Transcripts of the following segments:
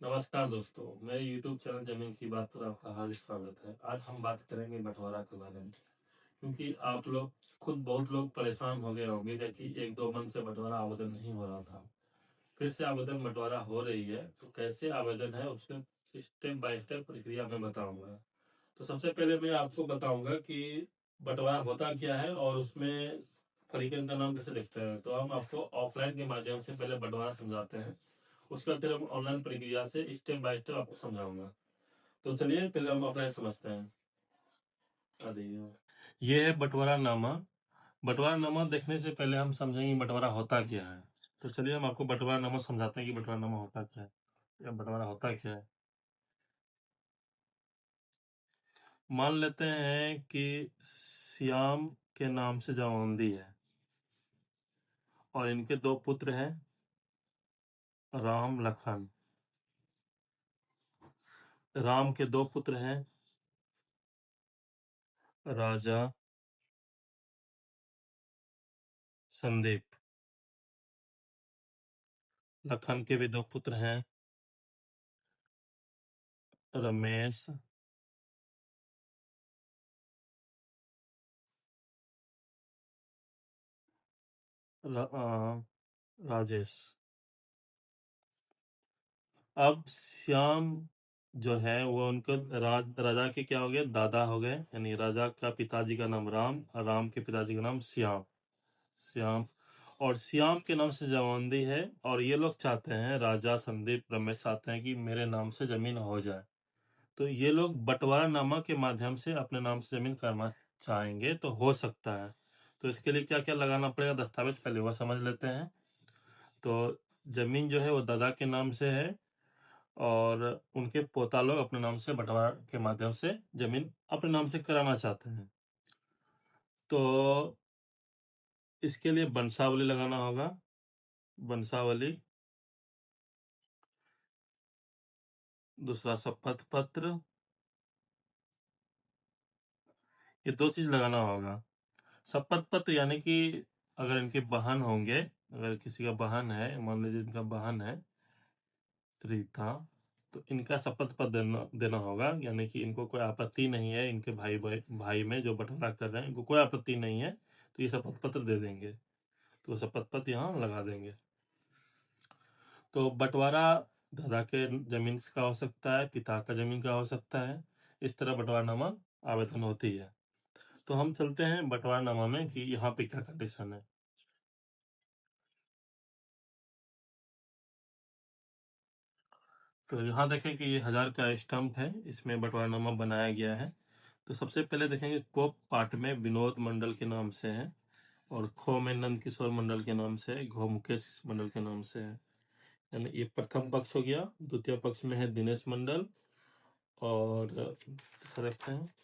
नमस्कार दोस्तों, मेरे YouTube चैनल ज़मीन की बात पर आपका हार्दिक स्वागत है। आज हम बात करेंगे बँटवारा के बारे में, क्योंकि आप लोग खुद बहुत लोग परेशान हो गए होंगे कि 1-2 मंथ से बँटवारा आवेदन नहीं हो रहा था। फिर से आवेदन बँटवारा हो रही है, तो कैसे आवेदन है उसके स्टेप बाय स्टेप प्रक्रिया मैं बताऊँगा। तो सबसे पहले मैं आपको बताऊँगा कि बँटवारा होता क्या है और उसमें फरीकन का नाम कैसे लिखते हैं। तो हम आपको ऑफलाइन के माध्यम से पहले बँटवारा समझाते हैं। उसके बाद फिर हम ऑनलाइन प्रक्रिया से स्टेप बाय स्टेप आपको समझाऊंगा। तो चलिए पहले हम ऑफलाइन समझते हैं। आ जाइए। ये है बंटवारानामा। बंटवारानामा देखने से पहले हम समझेंगे बंटवारा होता क्या है। तो चलिए हम आपको बंटवारानामा समझाते हैं कि बंटवारानामा होता क्या है या बंटवारा होता क्या है। मान लेते हैं कि श्याम के नाम से जामवंती है और इनके 2 पुत्र हैं, राम लखन। राम के 2 पुत्र हैं, राजा संदीप। लखन के भी 2 पुत्र हैं, रमेश राजेश। अब श्याम जो है वो उनको राजा के क्या हो गए, दादा हो गए। यानी राजा का पिताजी का नाम राम और राम के पिताजी का नाम श्याम। श्याम और श्याम के नाम से जमावंदी है और ये लोग चाहते हैं, राजा संदीप रमेश चाहते हैं कि मेरे नाम से जमीन हो जाए। तो ये लोग बंटवारानामा के माध्यम से अपने नाम से जमीन करना चाहेंगे तो हो सकता है। तो इसके लिए क्या क्या लगाना पड़ेगा, दस्तावेज पहले वह समझ लेते हैं। तो जमीन जो है वो दादा के नाम से है और उनके पोता लोग अपने नाम से बंटवारा के माध्यम से जमीन अपने नाम से कराना चाहते हैं। तो इसके लिए वंशावली लगाना होगा। वंशावली, दूसरा शपथ पत्र, ये 2 चीज लगाना होगा। शपथ पत्र यानी कि अगर इनके बहन होंगे, अगर किसी का बहन है, मान लीजिए इनका बहन है रीता, तो इनका शपथ पत्र देना होगा। यानी कि इनको कोई आपत्ति नहीं है, इनके भाई में जो बंटवारा कर रहे हैं इनको कोई आपत्ति नहीं है, तो ये शपथ पत्र दे देंगे। तो शपथ पत्र यहाँ लगा देंगे। तो बंटवारा दादा के जमीन का हो सकता है, पिता का जमीन का हो सकता है। इस तरह बंटवारानामा आवेदन होती है। तो हम चलते हैं बंटवारानामा में कि यहाँ पे क्या कंडीशन है। तो यहाँ देखें कि ये 1000 का स्टंप है, इसमें बंटवारानामा बनाया गया है। तो सबसे पहले देखेंगे कोप पार्ट में विनोद मंडल के नाम से है और खो में नंद किशोर मंडल के नाम से है, घो मुकेश मंडल के नाम से है। यानी ये प्रथम पक्ष हो गया। द्वितीय पक्ष में है दिनेश मंडल और दूसरा देखते हैं,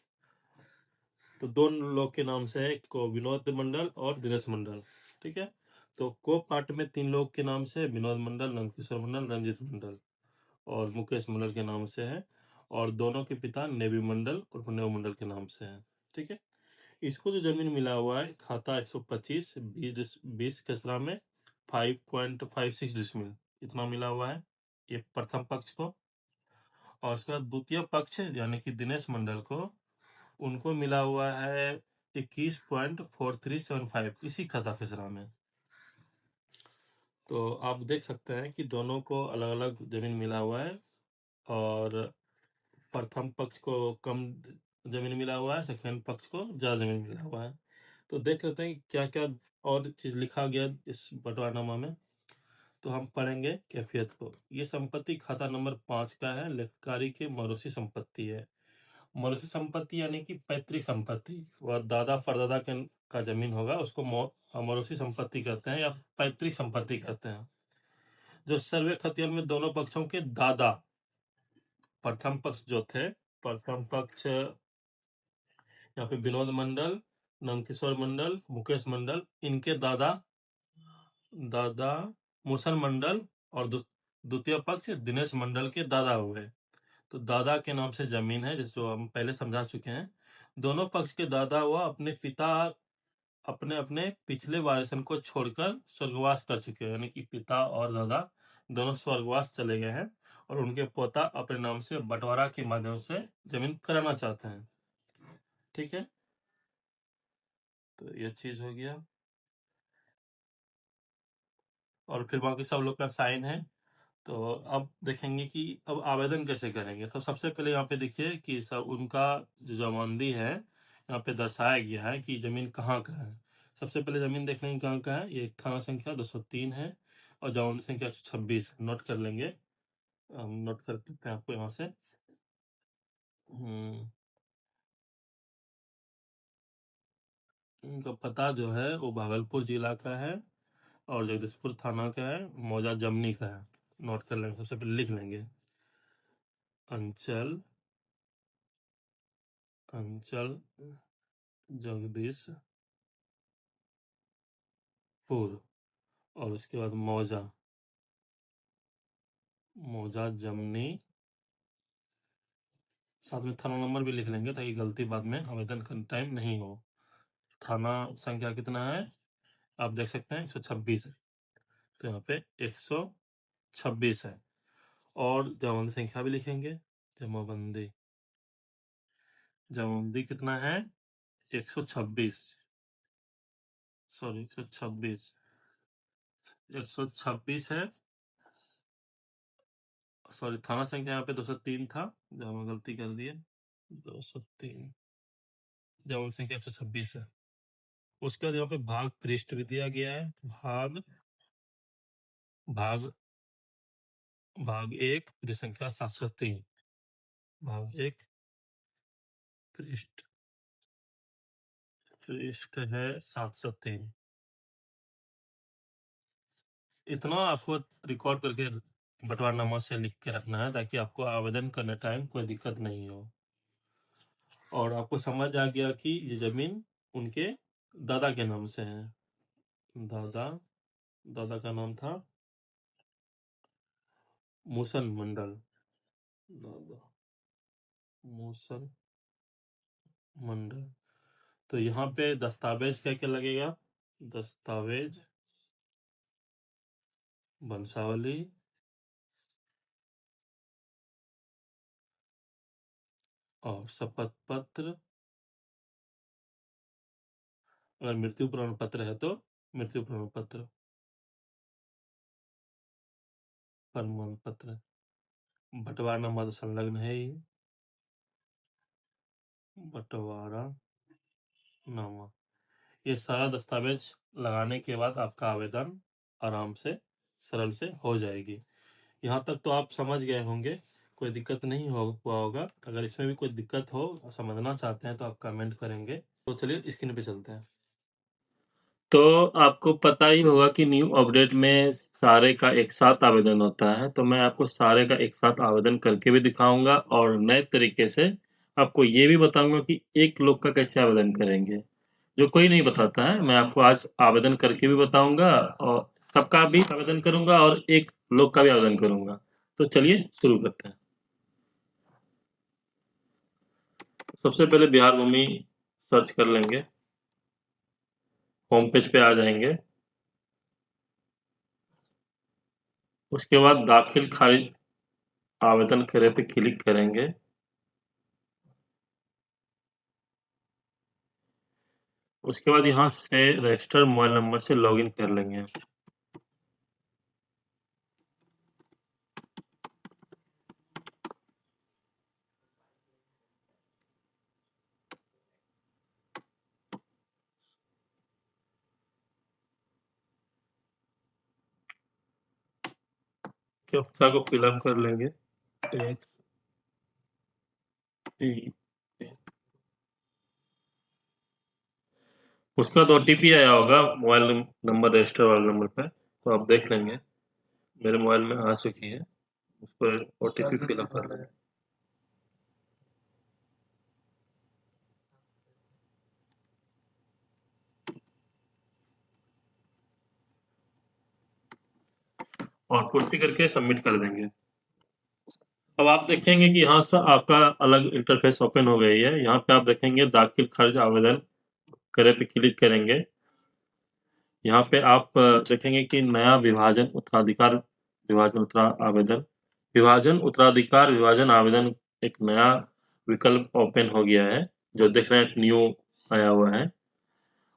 तो 2 लोग के नाम से है, एक को विनोद मंडल और दिनेश मंडल। ठीक है। तो को पार्ट में 3 लोग के नाम से विनोद मंडल, नंदकिशोर मंडल, रंजीत मंडल और मुकेश मंडल के नाम से है और दोनों के पिता नेवी मंडल और नेव मंडल के नाम से है। ठीक है। इसको जो जमीन मिला हुआ है खाता 125 20 कचरा में 5.56 डिसमिल इतना मिला हुआ है, ये प्रथम पक्ष को। और उसके बाद द्वितीय पक्ष यानी कि दिनेश मंडल को, उनको मिला हुआ है 21.4375 इसी खाता खसरा में। तो आप देख सकते हैं कि दोनों को अलग अलग जमीन मिला हुआ है और प्रथम पक्ष को कम जमीन मिला हुआ है, सेकंड पक्ष को ज्यादा जमीन मिला हुआ है। तो देख लेते हैं क्या क्या और चीज लिखा गया इस बंटवारानामा में। तो हम पढ़ेंगे कैफियत को। ये संपत्ति खाता नंबर 5 का है, लेखकारी के मौरूसी संपत्ति है। मौरूसी संपत्ति यानी कि पैतृक संपत्ति, वह दादा परदादा के का जमीन होगा उसको मौरूसी संपत्ति कहते हैं या पैतृक संपत्ति कहते हैं। जो सर्वे खतियन में दोनों पक्षों के दादा, प्रथम पक्ष जो थे, प्रथम पक्ष यहाँ पे विनोद मंडल, नंदकिशोर मंडल, मुकेश मंडल, इनके दादा दादा मुसन मंडल और द्वितीय पक्ष दिनेश मंडल के दादा हुए। तो दादा के नाम से जमीन है, जिसको हम पहले समझा चुके हैं। दोनों पक्ष के दादा हुआ अपने पिता अपने अपने पिछले वारिसन को छोड़कर स्वर्गवास कर चुके हैं, यानी कि पिता और दादा दोनों स्वर्गवास चले गए हैं और उनके पोता अपने नाम से बंटवारा के माध्यम से जमीन कराना चाहते हैं। ठीक है, तो ये चीज हो गया। और फिर बाकी सब लोग का साइन है। तो अब देखेंगे कि अब आवेदन कैसे करेंगे। तो सबसे पहले यहाँ पे देखिए कि सब उनका जो जमानदी है यहाँ पे दर्शाया गया है कि जमीन कहाँ का है। सबसे पहले जमीन देख लेंगे कहाँ का है। ये थाना संख्या 203 है और जमानदी संख्या 126 नोट कर लेंगे। हम नोट कर लेते हैं आपको यहाँ से। इनका पता जो है वो भागलपुर जिला का है और जगदीशपुर थाना का है, मौजा जमनी का है। नोट कर लेंगे, सबसे पहले लिख लेंगे अंचल अंचल जगदीशपुर और उसके बाद मौजा मौजा जमनी, साथ में थाना नंबर भी लिख लेंगे ताकि गलती बाद में आवेदन करने टाइम नहीं हो। थाना संख्या कितना है आप देख सकते हैं 126 है, तो यहाँ पे 126 है। और जमाबंदी संख्या भी लिखेंगे। जमाबंदी जमाबंदी कितना है 126, सॉरी 126 है। सॉरी थाना संख्या यहाँ पे 203 था, जहाँ मैं गलती कर दिए। 203 जमाबंदी संख्या 126 है। उसके बाद यहाँ पे भाग पृष्ठ भी दिया गया है। भाग भाग भाग 1 पृष्ठ संख्या 703। भाग 1 पृष्ठ पृष्ठ है 703। इतना आपको रिकॉर्ड करके बंटवारनामा से लिख के रखना है ताकि आपको आवेदन करने टाइम कोई दिक्कत नहीं हो। और आपको समझ आ गया कि ये जमीन उनके दादा के नाम से है। दादा का नाम था मूसन मंडल। दादा मूसन मंडल। तो यहाँ पे दस्तावेज क्या क्या लगेगा। दस्तावेज वंशावली, और शपथ पत्र, अगर मृत्यु प्रमाण पत्र है तो मृत्यु प्रमाण पत्र, प्रमाण पत्र, बंटवारानामा तो संलग्न है ही, बंटवारा नामा। ये सारा दस्तावेज लगाने के बाद आपका आवेदन आराम से सरल से हो जाएगी। यहाँ तक तो आप समझ गए होंगे, कोई दिक्कत नहीं हुआ होगा। अगर इसमें भी कोई दिक्कत हो, समझना चाहते हैं तो आप कमेंट करेंगे। तो चलिए स्क्रीन पे चलते हैं। तो आपको पता ही होगा कि न्यू अपडेट में सारे का एक साथ आवेदन होता है। तो मैं आपको सारे का एक साथ आवेदन करके भी दिखाऊंगा और नए तरीके से आपको ये भी बताऊंगा कि एक लोग का कैसे आवेदन करेंगे, जो कोई नहीं बताता है। मैं आपको आज आवेदन करके भी बताऊंगा और सबका भी आवेदन करूंगा और एक लोग का भी आवेदन करूंगा। तो चलिए शुरू करते हैं। सबसे पहले बिहार भूमि सर्च कर लेंगे, होम पेज पे आ जाएंगे। उसके बाद दाखिल खारिज आवेदन करे पे क्लिक करेंगे। उसके बाद यहाँ से रजिस्टर मोबाइल नंबर से लॉगिन कर लेंगे। कैप्चा को फिलअप कर लेंगे। एक, तीन, उसका तो ओटीपी आया होगा मोबाइल नंबर रजिस्टर वाले नंबर पे, तो आप देख लेंगे। मेरे मोबाइल में आ चुकी है, उस पर ओटीपी फिलअप कर लेंगे। और पुष्टि करके सबमिट कर देंगे। अब आप देखेंगे कि यहाँ से आपका अलग इंटरफेस ओपन हो गई है। यहाँ पे आप देखेंगे दाखिल खारिज आवेदन करे पे क्लिक करेंगे। यहाँ पे आप देखेंगे कि नया विभाजन उत्तराधिकार विभाजन उत्तरा आवेदन, विभाजन उत्तराधिकार विभाजन आवेदन एक नया विकल्प ओपन हो गया है, जो देख रहे हैं न्यू आया हुआ है।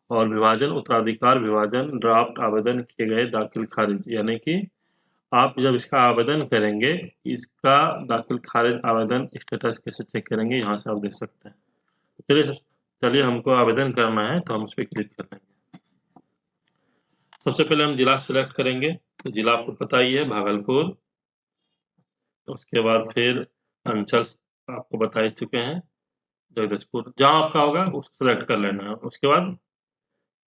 और विभाजन उत्तराधिकार विभाजन ड्राफ्ट आवेदन किए गए दाखिल खारिज, यानी कि आप जब इसका आवेदन करेंगे, इसका दाखिल खारिज आवेदन स्टेटस कैसे चेक करेंगे, यहाँ से आप देख सकते हैं। चलिए हमको आवेदन करना है तो हम उस पर क्लिक कर लेंगे। सबसे पहले हम जिला सिलेक्ट करेंगे, तो जिला आपको पता ही है भागलपुर। उसके बाद फिर अंचल आपको बता ही चुके हैं, जगदीशपुर। जहाँ आपका होगा उसको सिलेक्ट कर लेना है। उसके बाद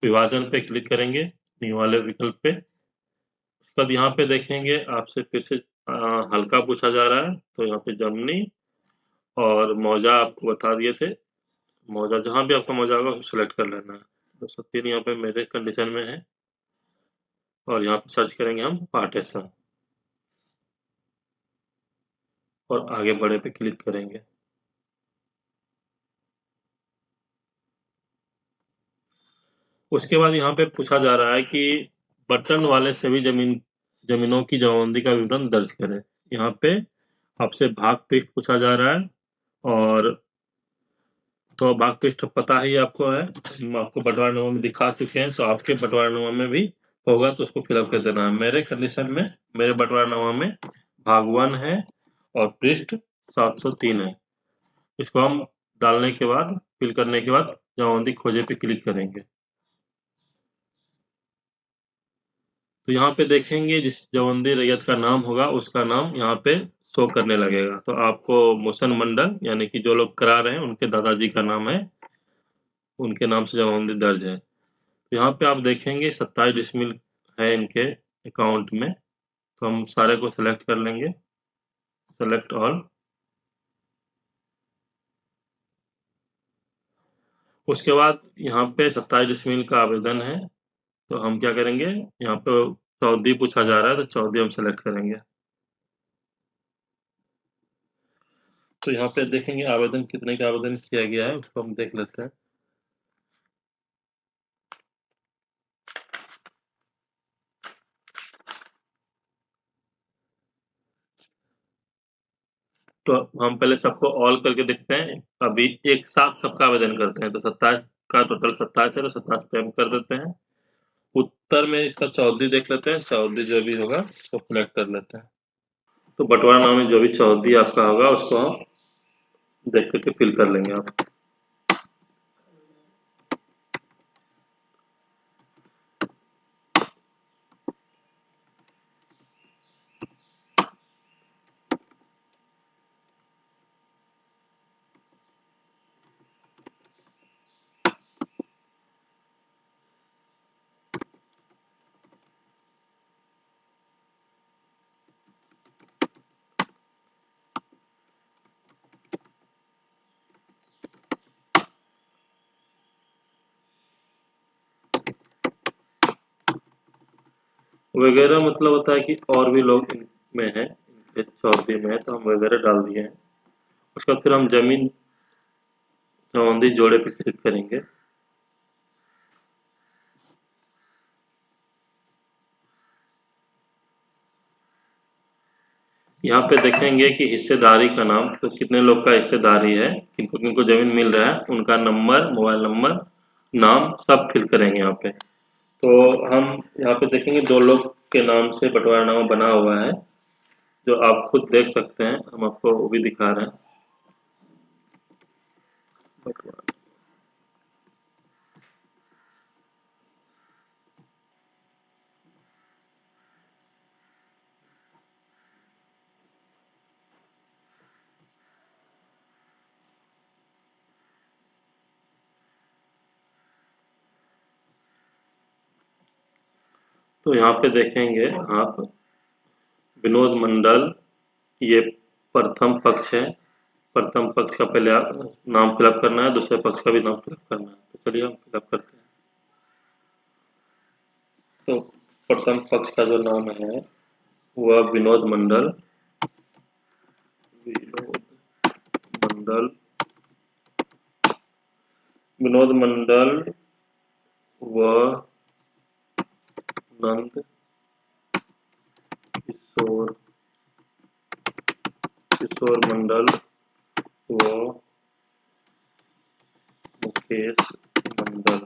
विभाजन पे क्लिक करेंगे, न्यू वाले विकल्प पे। उसके बाद यहाँ पे देखेंगे आपसे फिर से हल्का पूछा जा रहा है, तो यहाँ पे जमनी और मौजा आपको बता दिए थे। मौजा जहाँ भी आपका मौजा होगा उसको सिलेक्ट कर लेना है। तो 3 यहाँ पे मेरे कंडीशन में है, और यहाँ पे सर्च करेंगे हम पार्टीशन, और आगे बढ़े पे क्लिक करेंगे। उसके बाद यहाँ पे पूछा जा रहा है कि बटन वाले सभी जमीनों की जमाबंदी का विवरण दर्ज करें। यहाँ पे आपसे भाग पृष्ठ पूछा जा रहा है, और तो भाग पृष्ठ पता ही आपको है, हम आपको बंटवारानामा में दिखा चुके हैं। तो आपके बंटवारानामा में भी होगा तो उसको फिलअप कर देना है। मेरे कंडीशन में मेरे बंटवारानामा में भाग 1 है और पृष्ठ 703 है। इसको हम डालने के बाद, फिल करने के बाद जमाबंदी खोजे पे क्लिक करेंगे। तो यहाँ पे देखेंगे जिस जमाबंदी रैयत का नाम होगा उसका नाम यहाँ पे शो करने लगेगा। तो आपको मोशन मंडल, यानी कि जो लोग करा रहे हैं उनके दादाजी का नाम है, उनके नाम से जमाबंदी दर्ज है। तो यहाँ पे आप देखेंगे 27 डिसमिल है इनके अकाउंट में। तो हम सारे को सिलेक्ट कर लेंगे, सेलेक्ट ऑल। उसके बाद यहाँ पे 27 डिसमिल का आवेदन है, तो हम क्या करेंगे, यहाँ पे चौधरी पूछा जा रहा है तो चौधरी हम सेलेक्ट करेंगे। तो यहाँ पे देखेंगे आवेदन कितने का आवेदन किया गया है, उसको हम देख लेते हैं। तो हम पहले सबको ऑल करके देखते हैं, अभी एक साथ सबका आवेदन करते हैं। तो 27 का टोटल 27 है, तो 27 पे हम कर देते हैं। उत्तर में इसका चौधरी देख लेते हैं, चौधरी जो भी होगा उसको सिलेक्ट कर लेते हैं। तो बंटवारा नाम में जो भी चौधरी आपका होगा उसको हम देख करके फिल कर लेंगे आप। वगैरह मतलब होता है कि और भी लोग इनमें है, इनके चौधरी में है, तो हम वगैरह डाल दिए हैं। उसके बाद फिर हम जमीन जमाबंदी जोड़े पे क्लिक करेंगे। यहाँ पे देखेंगे कि हिस्सेदारी का नाम, तो कितने लोग का हिस्सेदारी है, किनको किनको जमीन मिल रहा है, उनका नंबर, मोबाइल नंबर, नाम सब फिल करेंगे यहाँ पे। तो हम यहाँ पे देखेंगे 2 लोग के नाम से बंटवारानामा बना हुआ है, जो आप खुद देख सकते हैं, हम आपको वो भी दिखा रहे हैं। तो यहाँ पे देखेंगे आप विनोद मंडल, ये प्रथम पक्ष है। प्रथम पक्ष का पहले नाम फिलअप करना है, दूसरे पक्ष का भी नाम फिलअप करना है। तो चलिए हम फिलअप करते हैं। तो प्रथम पक्ष का जो नाम है वह विनोद मंडल, विनोद मंडल, विनोद मंडल व नंद किशोर किशोर मंडल व मुकेश मंडल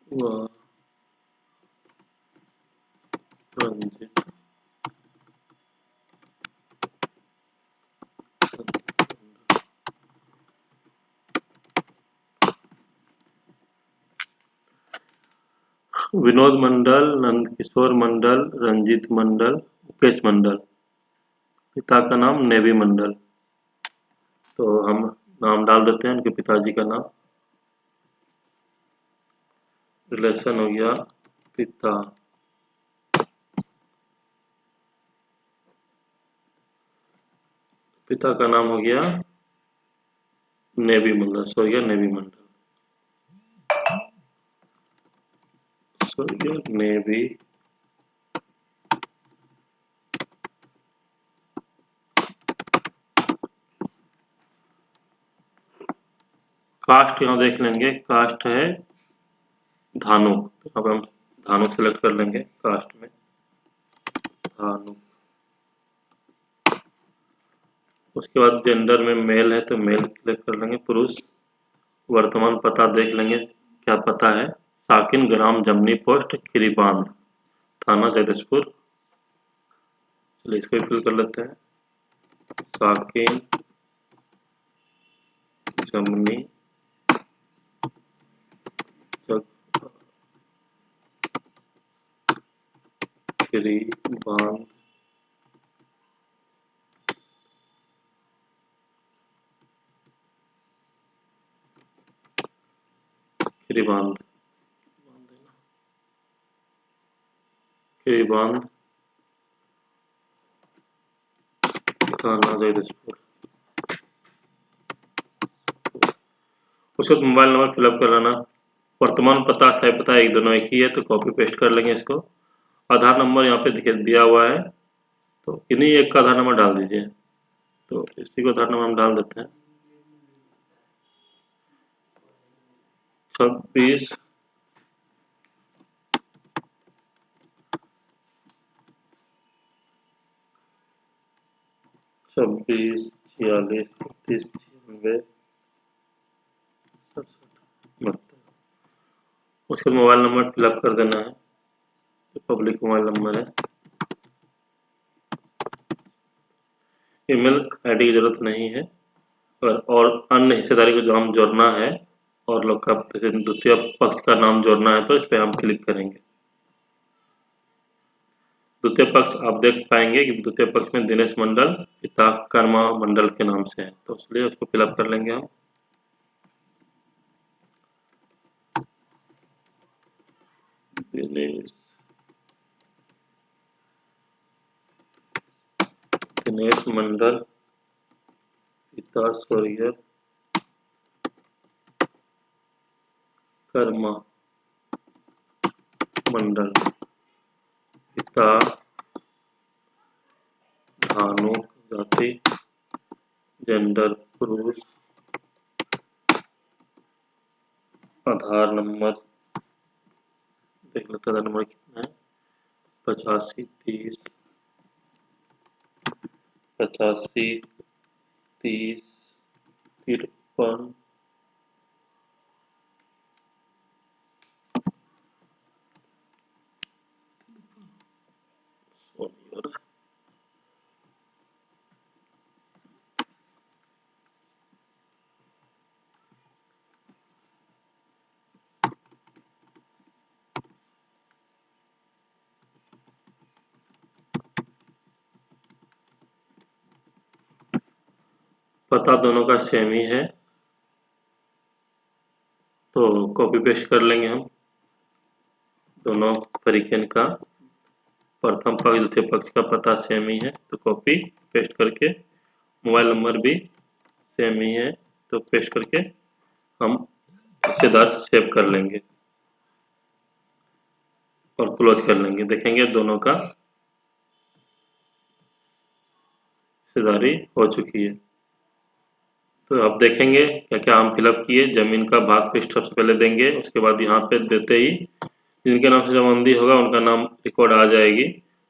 व रंजित विनोद मंडल, नंदकिशोर मंडल, रंजीत मंडल, मुकेश मंडल। पिता का नाम नेवी मंडल। तो हम नाम डाल देते हैं उनके पिताजी का नाम। रिलेशन हो गया पिता, पिता का नाम हो गया नेवी मंडल, सो गया नेवी मंडल, सो गया नेवी। कास्ट यहाँ देख लेंगे, कास्ट है धानुक। अब हम धानुक सेलेक्ट कर लेंगे कास्ट में, धानुक। उसके बाद जेंडर में मेल है तो मेल सेलेक्ट कर लेंगे, पुरुष। वर्तमान पता देख लेंगे, क्या पता है, साकिन ग्राम जमनी पोस्ट खीरीबांध, थाना जैदसपुर। चलिए इसको भी फिल कर लेते हैं, साकिन जमनी खीरीबांध, खीरीबांध, खीरीबांध, थाना जैदसपुर। उसको मोबाइल नंबर फिलअप कर लेना। वर्तमान पता स्थायी पता एक दोनों एक ही है तो कॉपी पेस्ट कर लेंगे इसको। आधार नंबर यहाँ पे दिया हुआ है तो इन्हीं एक का आधार नंबर डाल दीजिए। तो इसी को आधार नंबर हम डाल देते हैं, 26 46 46 33 95 67। उसके मोबाइल नंबर फिलअप कर देना है, तो पब्लिक मोबाइल नंबर है। ईमेल आईडी की जरूरत नहीं है। और अन्य हिस्सेदारी को जो हम जोड़ना है और लोग का द्वितीय पक्ष का नाम जोड़ना है तो इस पर हम क्लिक करेंगे। द्वितीय पक्ष आप देख पाएंगे कि द्वितीय पक्ष में दिनेश मंडल पिता कर्मा मंडल के नाम से है, तो इसलिए उसको फिलअप कर लेंगे हम। दिनेश मंडल पिता स्वर्गीय कर्मा मंडल, पिता धानुक, जाति जेंडर पुरुष, आधार नंबर देख लेते हैं, आधार नंबर कितना है, 85 30 85 30 53। पता दोनों का सेम ही है तो कॉपी पेस्ट कर लेंगे हम दोनों परिजन का। प्रथम पक्ष द्वितीय पक्ष का पता सेम ही है तो कॉपी पेस्ट करके, मोबाइल नंबर भी सेम ही है तो पेस्ट करके हम हिस्सेदार सेव कर लेंगे और क्लोज कर लेंगे। देखेंगे दोनों का हिस्सेदारी हो चुकी है। तो आप देखेंगे क्या क्या हम फिलअप किए। जमीन का भाग पृष्ठ सबसे पहले देंगे, उसके बाद यहाँ पे देते ही जिनके नाम से जमाबंदी होगा उनका नाम रिकॉर्ड आ जाएगी।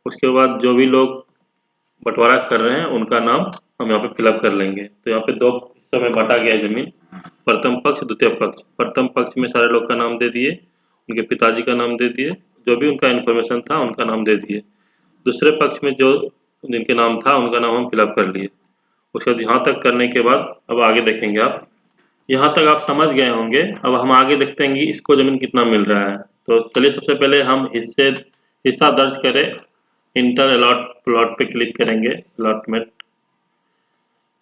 उसके बाद जो भी लोग बंटवारा कर रहे हैं उनका नाम हम यहाँ पे फिलअप कर लेंगे। तो यहाँ पे दो हिस्सों में बांटा गया है जमीन, प्रथम पक्ष द्वितीय पक्ष। प्रथम पक्ष में सारे लोग का नाम दे दिए, उनके पिताजी का नाम दे दिए, जो भी उनका इन्फॉर्मेशन था उनका नाम दे दिए। दूसरे पक्ष में जो जिनके नाम था उनका नाम हम फिलअप कर लिए। उसके बाद यहाँ तक करने के बाद अब आगे देखेंगे आप। यहाँ तक आप समझ गए होंगे। अब हम आगे देखते हैं कि इसको जमीन कितना मिल रहा है। तो चलिए सबसे पहले हम हिस्सा दर्ज करें। इंटर अलॉट प्लॉट पे क्लिक करेंगे, अलॉटमेंट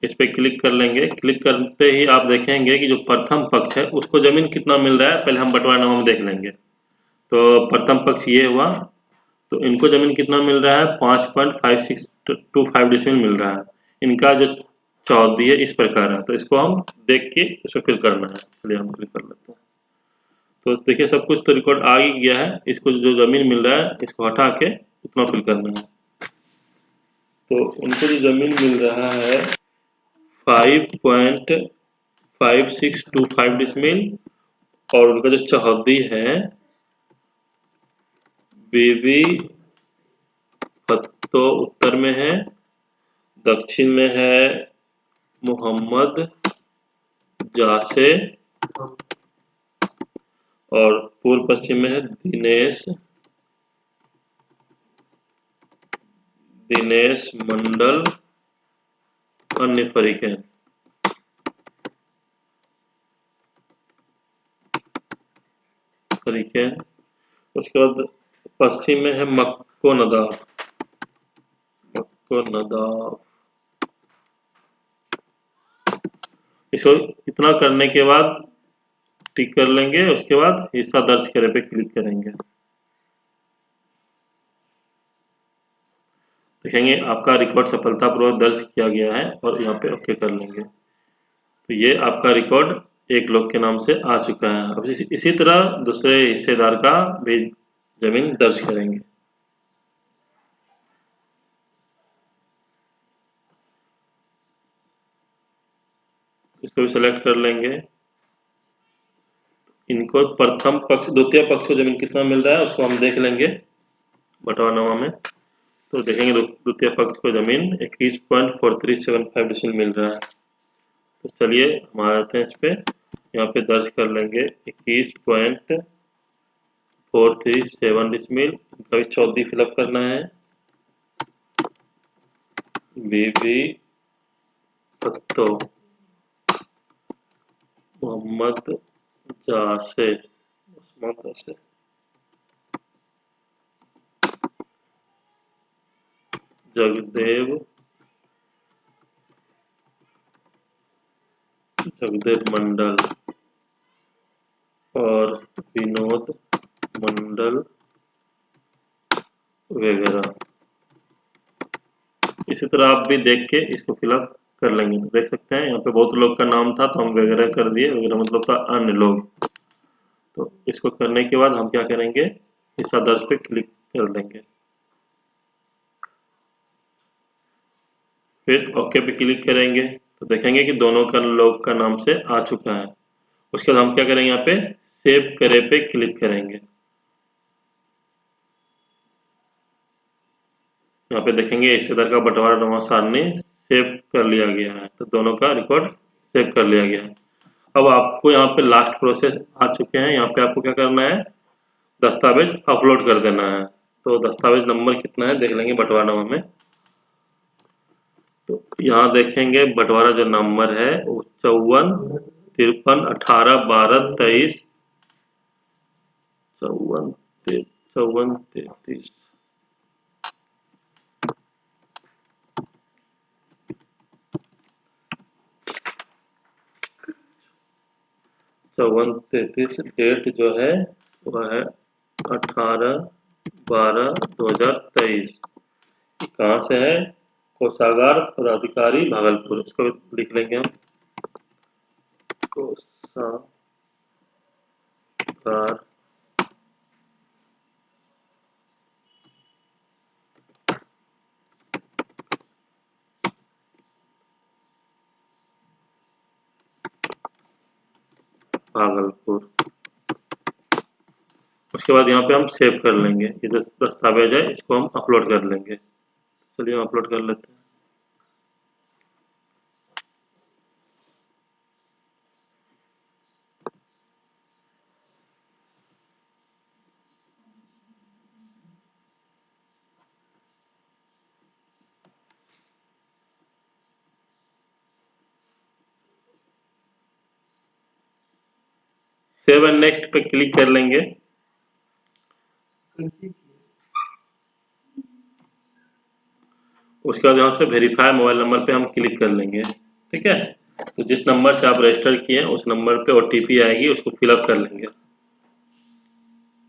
इस पे क्लिक कर लेंगे। क्लिक करते ही आप देखेंगे कि जो प्रथम पक्ष है उसको जमीन कितना मिल रहा है, पहले हम बंटवारानामा में देख लेंगे। तो प्रथम पक्ष ये हुआ, तो इनको जमीन कितना मिल रहा है, 5.5625 डिसमिल मिल रहा है। इनका जो चौहद्दी है इस प्रकार है, तो इसको हम देख के इसको फिल करना है। चलिए हम फिल कर लेते हैं। तो देखिए सब कुछ तो रिकॉर्ड आ ही गया है। इसको जो जमीन मिल रहा है इसको हटा के उतना फिल करना है। तो उनको जो जमीन मिल रहा है 5.5625 डिसमिल, और उनका जो चौहद्दी है बीबी फत्तो उत्तर में है, दक्षिण में है मोहम्मद जासे, और पूर्व पश्चिम में है दिनेश मंडल अन्य फरीक है। उसके बाद पश्चिम में है मक्को नदाफ। इसको इतना करने के बाद टिक कर लेंगे। उसके बाद हिस्सा दर्ज करे पे क्लिक करेंगे। देखेंगे आपका रिकॉर्ड सफलतापूर्वक दर्ज किया गया है, और यहाँ पे ओके कर लेंगे। तो ये आपका रिकॉर्ड एक लोग के नाम से आ चुका है। अब इसी तरह दूसरे हिस्सेदार का भी जमीन दर्ज करेंगे। इसको भी सेलेक्ट कर लेंगे। इनको प्रथम पक्ष द्वितीय पक्ष को जमीन कितना मिल रहा है उसको हम देख लेंगे बंटवारानामा में। तो देखेंगे द्वितीय पक्ष को जमीन 21.4375 डिसमिल मिल रहा है। तो चलिए हम आ जाते हैं इस पे, यहाँ पे दर्ज कर लेंगे 21.437 डिसमिल। इनका भी चौहद्दी फिलअप करना है। बीबी फत्तो मोहम्मद जासे जगदेव मंडल और विनोद मंडल वगैरह। इसी तरह आप भी देख के इसको फिलअप कर लेंगे। तो देख सकते हैं यहाँ पे बहुत लोग का नाम था तो हम वगैरह कर दिए। वगैरह मतलब था अन्य लोग। तो इसको करने के बाद हम क्या करेंगे, हिस्सा दर्ज पे क्लिक कर लेंगे। फिर ओके पे क्लिक करेंगे तो देखेंगे कि दोनों का लोग का नाम से आ चुका है। उसके बाद हम क्या करेंगे, यहाँ पे सेव करे पे क्लिक करेंगे। यहाँ पे देखेंगे हिस्सेदार का बंटवारानामा सारणी सेव कर लिया गया है। तो दोनों का रिकॉर्ड सेव कर लिया गया है। अब आपको यहाँ पे लास्ट प्रोसेस आ चुके हैं। यहाँ पे आपको क्या करना है, दस्तावेज अपलोड कर देना है। तो दस्तावेज नंबर कितना है देख लेंगे बंटवारानामा में। तो यहाँ देखेंगे बंटवारा जो नंबर है वो 54 53 18 12 23 54 33 54 33। डेट जो है वह है 18/12/2023। कहाँ से है, कोषागार पदाधिकारी भागलपुर। इसको लिख लेंगे हम, कोषागार भागलपुर। उसके बाद यहाँ पे हम सेव कर लेंगे, ये जो दस्तावेज है इसको हम अपलोड कर लेंगे। चलिए हम अपलोड कर लेते हैं। सेव एंड नेक्स्ट पे क्लिक कर लेंगे। उसके बाद यहाँ से वेरीफाई मोबाइल नंबर पे हम क्लिक कर लेंगे। ठीक है, तो जिस नंबर से आप रजिस्टर किए हैं उस नंबर पे ओटीपी आएगी, उसको फिलअप कर लेंगे।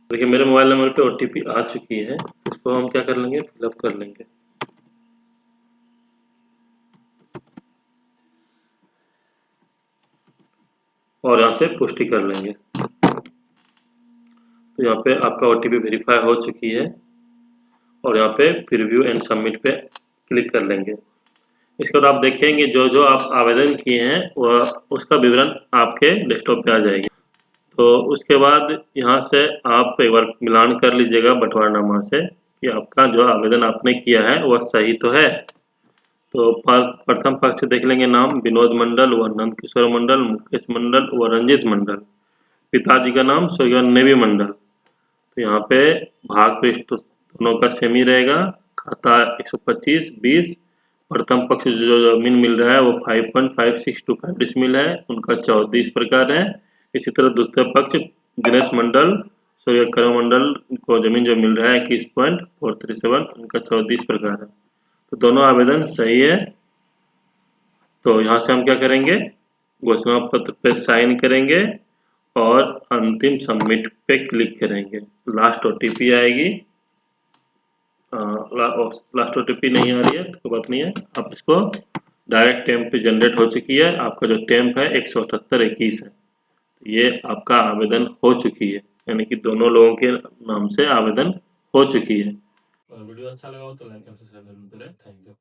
देखिए मेरे मोबाइल नंबर पे ओटीपी आ चुकी है, इसको हम क्या कर लेंगे, फिलअप कर लेंगे। और यहाँ से पुष्टि कर लेंगे। तो यहाँ पे आपका ओटीपी वेरीफाई हो चुकी है और यहाँ पे प्रीव्यू एंड सबमिट पे क्लिक कर लेंगे। इसके बाद आप देखेंगे जो जो आप आवेदन किए हैं वह उसका विवरण आपके डेस्कटॉप पे आ जाएगी। तो उसके बाद यहाँ से आप एक बार मिलान कर लीजिएगा बंटवारानामा से कि आपका जो आवेदन आपने किया है वह सही तो है। तो प्रथम पक्ष से देख लेंगे नाम विनोद मंडल व नंद किशोर मंडल, मुकेश मंडल व रंजित मंडल। पिताजी का नाम स्वर्गीय नेवी मंडल। तो यहाँ पे भाग पृष्ठ दोनों का सेम ही रहेगा। खाता 125/20। प्रथम पक्ष जो जमीन मिल रहा है वो 5.5625 डिसमिल है, उनका 14 इस प्रकार है। इसी तरह दूसरा पक्ष दिनेश मंडल स्वर्गीय करण मंडल को जमीन जो मिल रहा है 21.437, उनका 14 इस प्रकार है। तो दोनों आवेदन सही है। तो यहाँ से हम क्या करेंगे, घोषणा पत्र पे साइन करेंगे और अंतिम सबमिट पे क्लिक करेंगे। लास्ट ओटीपी आएगी, लास्ट ओटीपी नहीं आ रही है तो बात नहीं है, आप इसको डायरेक्ट टेम्प पे जनरेट हो चुकी है। आपका जो टेम्प है 178-21 है। ये आपका आवेदन हो चुकी है, यानी कि दोनों लोगों के नाम से आवेदन हो चुकी है। वीडियो अच्छा लगा हो तो लाइक और सब्सक्राइब जरूर करें। Thank you.